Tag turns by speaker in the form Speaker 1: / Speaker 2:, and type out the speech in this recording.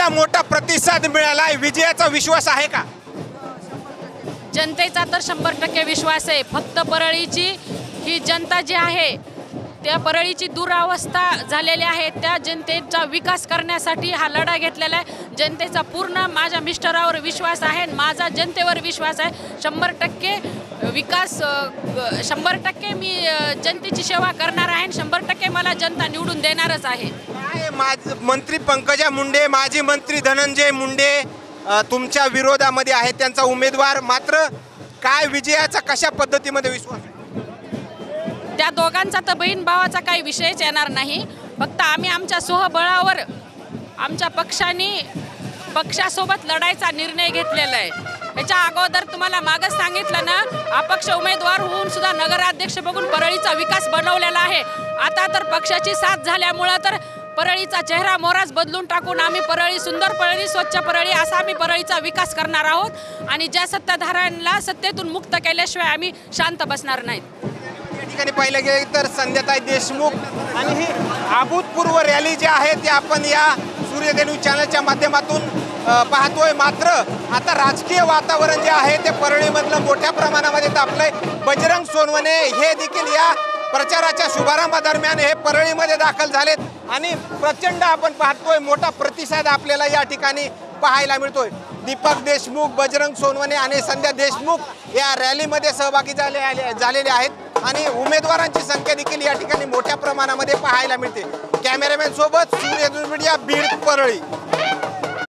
Speaker 1: इतका मोठा प्रतिसाद मिळालाय, विजयाचा विश्वास आहे का?
Speaker 2: जनतेचा तर 100% विश्वास आहे। फक्त परळीची ही जनता जी आहे त्या परळीची दुरावस्था झालेली आहे, त्या जनतेचा विकास करण्यासाठी हा लढा घेतलेला आहे। जनतेचा पूर्ण माझ्या मिस्टरावर विश्वास आहे, माझा जनतेवर विश्वास आहे। 100% विकास 100% मी जनतेची सेवा करणार आहे, 100% मला जनता निवडून देणारच आहे।
Speaker 1: मंत्री पंकजा मुंडे, माजी मंत्री धनंजय मुंडे तुमच्या विरोधामध्ये आहेत, त्यांचा उमेदवार मात्र काय विजयाचा कशा पद्धतीमध्ये विश्वास?
Speaker 2: त्या दोघांचा तर बहीण भावाचा काही विषयच येणार नाही। फक्त आम्ही आमच्या स्वबळावर आमच्या पक्षासोबत लढायचा निर्णय घेतलेला आहे। ह्याच्या अगोदर तुम्हाला मागच सांगितलं ना, अपक्ष उमेदवार होऊन सुद्धा नगराध्यक्ष बघून परळीचा विकास बनवलेला आहे। आता तर पक्षाची साथ झाल्यामुळं तर परळीचा चेहरा मोहराच बदलून टाकून आम्ही परळी, सुंदर परळी, स्वच्छ परळी असा आम्ही परळीचा विकास करणार आहोत। आणि ज्या सत्ताधाऱ्यांना सत्तेतून मुक्त केल्याशिवाय आम्ही शांत बसणार नाहीत।
Speaker 1: या ठिकाणी पाहिलं गेले तर संध्याताई देशमुख आणि ही अभूतपूर्व रॅली जी आहे ती आपण या सूर्यधनु चॅनलच्या माध्यमातून पाहतोय। मात्र आता राजकीय वातावरण जे आहे ते परळीमधलं मोठ्या प्रमाणामध्ये तापलंय। बजरंग सोनवणे हे देखील या प्रचाराच्या शुभारंभादरम्यान हे परळीमध्ये दाखल झालेत आणि प्रचंड आपण पाहतोय मोठा प्रतिसाद आपल्याला या ठिकाणी पाहायला मिळतोय। दीपक देशमुख, बजरंग सोनवणे आणि संध्या देशमुख या रॅलीमध्ये सहभागी झालेले आहेत आणि उमेदवारांची संख्या देखील या ठिकाणी मोठ्या प्रमाणामध्ये पाहायला मिळते। कॅमेरामॅन सोबत सूर्यधनु मीडिया, बीड, परळी।